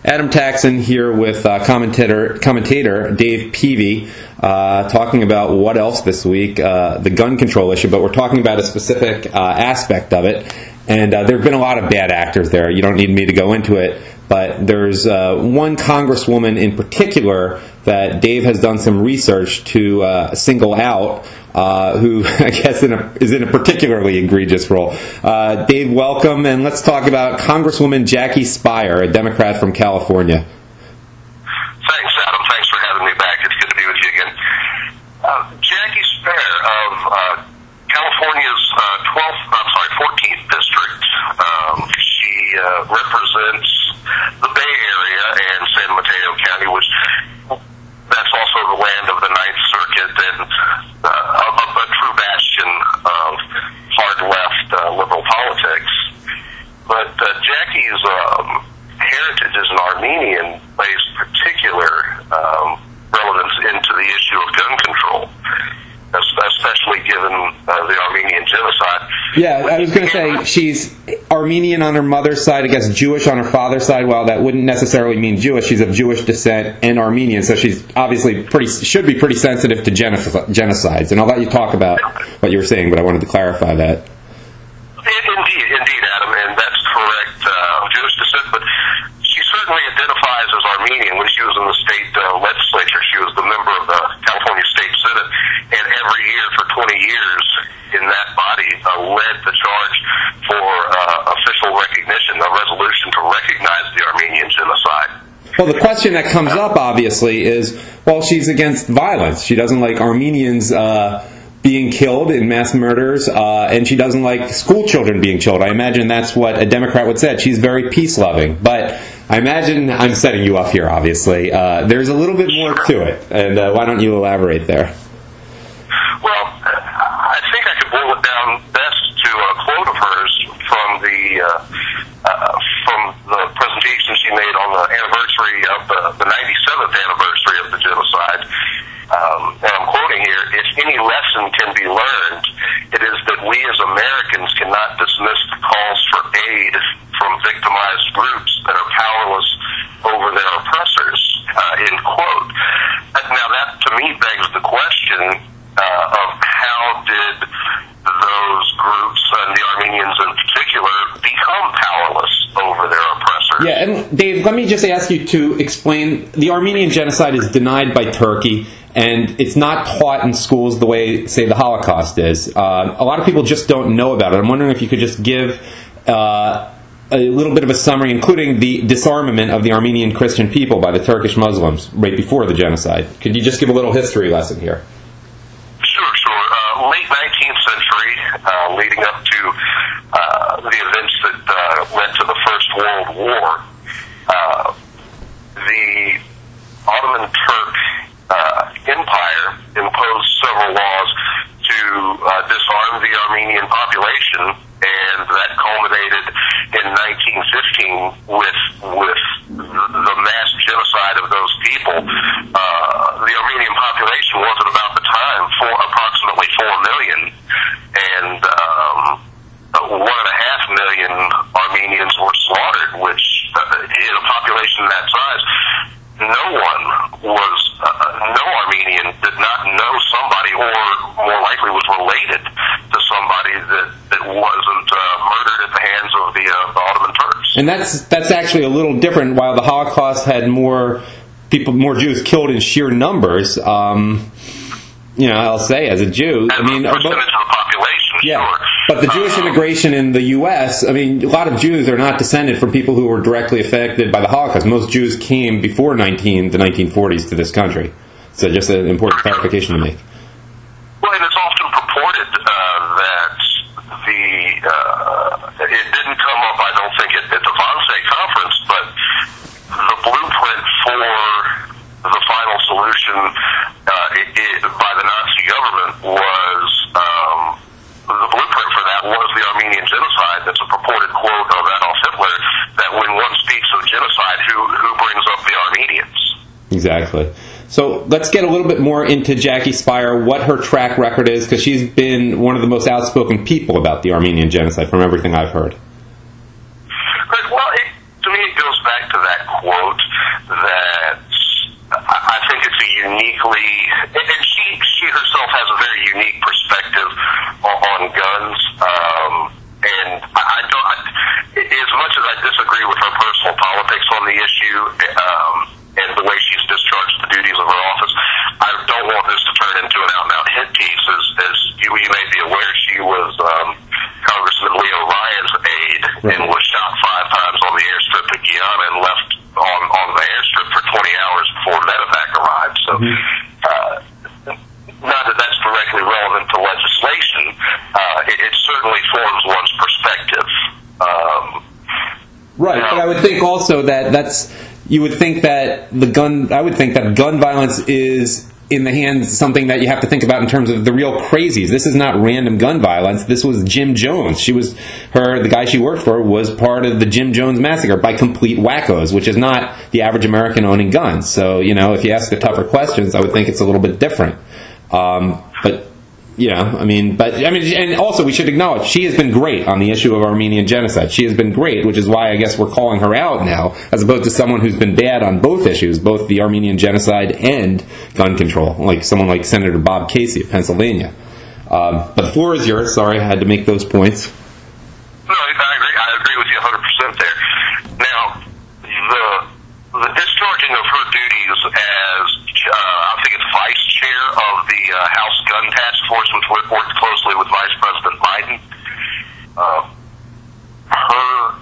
Adam Taxin here with commentator Dave Peavy, talking about what else this week, the gun control issue, but we're talking about a specific aspect of it. And there have been a lot of bad actors there. You don't need me to go into it, but there's one congresswoman in particular that Dave has done some research to single out, who I guess is in a particularly egregious role. Dave, welcome, and let's talk about Congresswoman Jackie Speier, a Democrat from California. Thanks, Adam. Thanks for having me back. It's good to be with you again. Jackie Speier of California's 14th district. She represents the Bay Area and San Mateo County, which that's also the land of the Ninth Circuit and a true bastion of hard-left liberal politics. But Jackie's heritage as an Armenian plays particular relevance into the issue of gun control, especially given the Armenian Genocide. Yeah, I was going to say she's Armenian on her mother's side, I guess Jewish on her father's side. Well, that wouldn't necessarily mean Jewish. She's of Jewish descent and Armenian, so she's obviously should be pretty sensitive to genocides. And I'll let you talk about what you were saying, but I wanted to clarify that. Indeed, Adam, and that's correct. Jewish descent, but she certainly identifies as Armenian. When she was in the state legislature, she was the member of the California State Senate, and every year for 20 years in that body led the charge for official recognition, a resolution to recognize the Armenian Genocide. Well, the question that comes up, obviously, is, well, she's against violence. She doesn't like Armenians being killed in mass murders, and she doesn't like school children being killed. I imagine that's what a Democrat would say. She's very peace-loving. But I imagine I'm setting you up here, obviously. There's a little bit more to it, and why don't you elaborate there? Well, I think I could boil it down best to a quote of hers from the presentation she made on the anniversary of the 97th anniversary of the genocide. And I'm quoting here: "If any lesson can be learned, it is that we as Americans cannot dismiss the calls for aid from victimized groups that are powerless over their oppressors." End quote. Now that to me begs the question of how did those groups, and the Armenians in particular, become powerless over their oppressors? Yeah, and Dave, let me just ask you to explain. The Armenian Genocide is denied by Turkey, and it's not taught in schools the way, say, the Holocaust is. A lot of people just don't know about it. I'm wondering if you could just give a little bit of a summary, including the disarmament of the Armenian Christian people by the Turkish Muslims right before the genocide. Could you just give a little history lesson here? Sure. Late 19th century, leading up to the events that led to the First World War, the Ottoman Turk Empire imposed several laws to disarm the Armenian population, and that culminated in 1915 with the mass genocide of those people. The Armenian population was at about the time for approximately 4 million, and 1.5 million Armenians were slaughtered, which in a population that size, no Armenian did not know somebody, or more likely was related to somebody that wasn't murdered at the hands of the Ottoman Turks. And that's actually a little different. While the Holocaust had more Jews killed in sheer numbers, I'll say as a Jew, as percentage of the population, yeah. Sure. But the Jewish immigration in the U.S., a lot of Jews are not descended from people who were directly affected by the Holocaust. Most Jews came before the 1940s to this country. So just an important clarification to make. Well, and it's often purported that it didn't come up, I don't think, at the Wannsee conference, but the blueprint for the final solution by the Nazi government was, the blueprint for that was the Armenian Genocide. That's a purported quote of Adolf Hitler, that when one speaks of genocide, who brings up the Armenians? Exactly. So let's get a little bit more into Jackie Speier, what her track record is, because she's been one of the most outspoken people about the Armenian Genocide from everything I've heard. Well, to me it goes back to that quote basically, and she herself has a very unique perspective on guns. And I don't, as much as I disagree with her personal politics on the issue, and the way she's discharged the duties of her office, I don't want this to turn into an out-and-out hit piece. As you may be aware, she was Congressman Leo Ryan's aide and was shot 5 times on the airstrip at Guyana and left on the airstrip for 20 hours before medevac arrived. So, not that that's directly relevant to legislation, it certainly forms one's perspective. Right, but I would think also you would think that I would think that gun violence is in the hands something that you have to think about in terms of the real crazies. This is not random gun violence. This was Jim Jones. The guy she worked for was part of the Jim Jones massacre by complete wackos, which is not the average American owning guns. So, if you ask the tougher questions, I would think it's a little bit different. And also we should acknowledge she has been great on the issue of Armenian genocide. She has been great, which is why I guess we're calling her out now, as opposed to someone who's been bad on both issues, both the Armenian genocide and gun control, like someone like Senator Bob Casey of Pennsylvania. But the floor is yours. Sorry, I had to make those points. No, I agree with you 100% there. Now, the discharging of her duties as, I think it's vice chair of the House Gun Task Force, which worked closely with Vice President Biden, her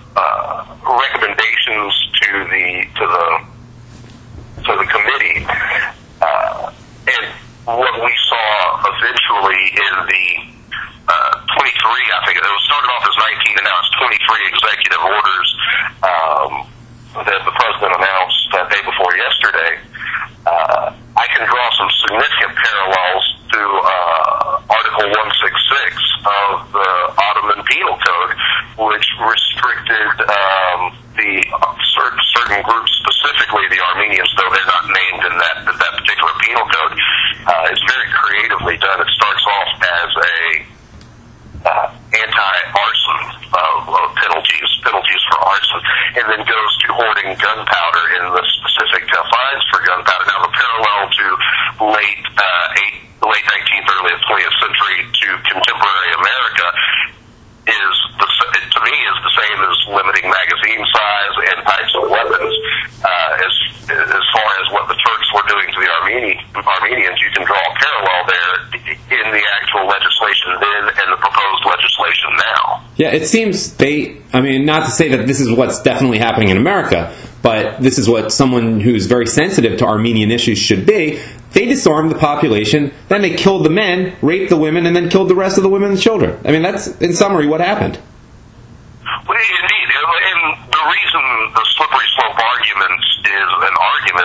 recommendations to the committee, and what we saw eventually in the 23, I think it was started off as 19 and now it's 23 executive orders that the president announced day before yesterday. I can draw some significant parallels to Article 166 of the Ottoman Penal Code, which restricted certain groups, specifically the Armenians, though they're not named in that particular penal code. It's very creatively done. It starts off as a anti-arson penalties for arson, and then goes to hoarding gunpowder in the specific fines for gunpowder. Now, the parallel to late 19th, early 20th century to contemporary America to me is the same as limiting magazine size and types of weapons. As far as what the Turks were doing to the Armenians, you can draw a parallel there in the actual legislation then and the proposed legislation now. Yeah, it seems not to say that this is what's definitely happening in America, but this is what someone who's very sensitive to Armenian issues should be. They disarmed the population, then they killed the men, raped the women, and then killed the rest of the women and children. That's, in summary, what happened. Well, indeed. And the reason the slippery slope argument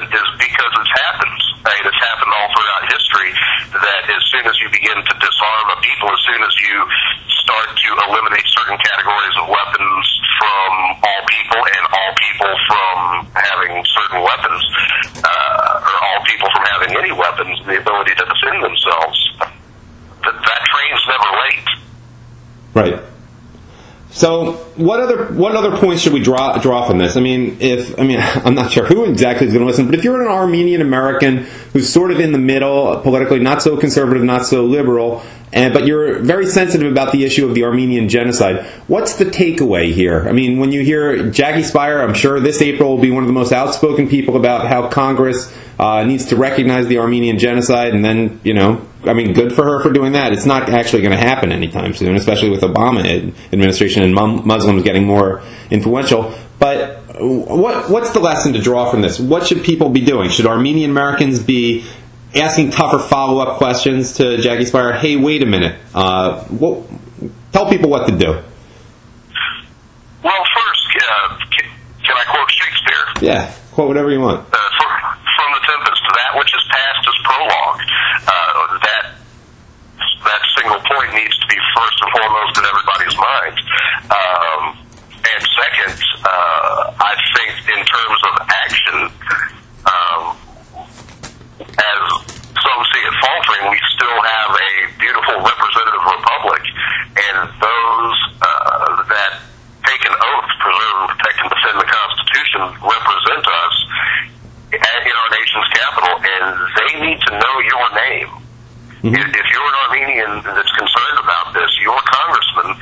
is because it's happened. It's happened all throughout history, that as soon as you begin to disarm a people, as soon as you start to eliminate certain categories of weapons from all people and all people from having certain weapons, or all people from having any weapons, the ability to defend themselves, that train's never late. Right. So, what other points should we draw from this? I'm not sure who exactly is going to listen, but if you're an Armenian American who's sort of in the middle, politically not so conservative, not so liberal, but you're very sensitive about the issue of the Armenian genocide, what's the takeaway here? When you hear Jackie Speier, I'm sure this April will be one of the most outspoken people about how Congress needs to recognize the Armenian genocide, and then, good for her for doing that. It's not actually going to happen anytime soon, especially with Obama administration and Muslims getting more influential. But what's the lesson to draw from this? What should people be doing? Should Armenian Americans be asking tougher follow-up questions to Jackie Speier? Hey, wait a minute. Tell people what to do. Well, first, can I quote Shakespeare? Yeah, quote whatever you want. From The Tempest, that which is past is prologue. That single point needs to be first and foremost in everybody's minds. And second, I think in terms of action, as some see it faltering, we still have a beautiful representative republic, and those that take an oath to preserve, protect, and defend the Constitution represent us in our nation's capital, and they need to know If you're an Armenian that's concerned about this, your congressman,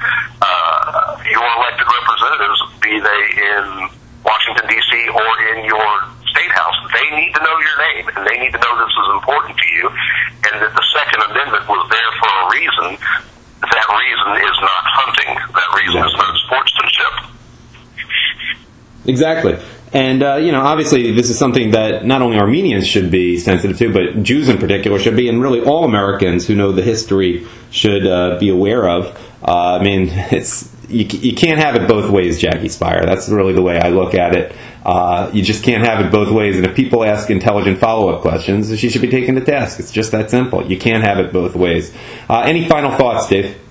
your elected representatives, be they in Washington, D.C. or in your state house, they need to know your name, and they need to know this is important to you, and that the Second Amendment was there for a reason. That reason is not hunting. That reason is not sportsmanship. Exactly. And, obviously this is something that not only Armenians should be sensitive to, but Jews in particular should be, and really all Americans who know the history should be aware of. You can't have it both ways, Jackie Speier. That's really the way I look at it. You just can't have it both ways. And if people ask intelligent follow-up questions, she should be taken to task. It's just that simple. You can't have it both ways. Any final thoughts, Dave?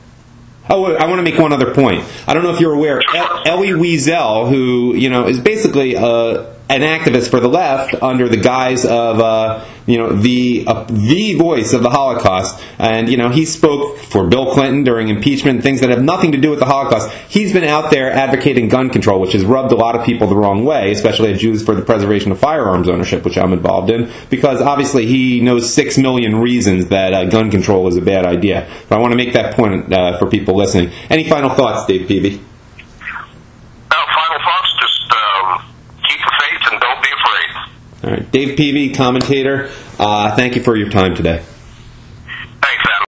Oh, I want to make one other point. I don't know if you're aware, Elie Wiesel, who is basically an activist for the left under the guise of the voice of the Holocaust, and he spoke for Bill Clinton during impeachment, things that have nothing to do with the Holocaust. He's been out there advocating gun control, which has rubbed a lot of people the wrong way, especially Jews, for the preservation of firearms ownership, which I'm involved in, because obviously he knows 6 million reasons that gun control is a bad idea. But I want to make that point for people listening. Any final thoughts, Dave Peavy? Final thoughts, just keep the faith and don't be afraid. All right, Dave Peavy, commentator, thank you for your time today.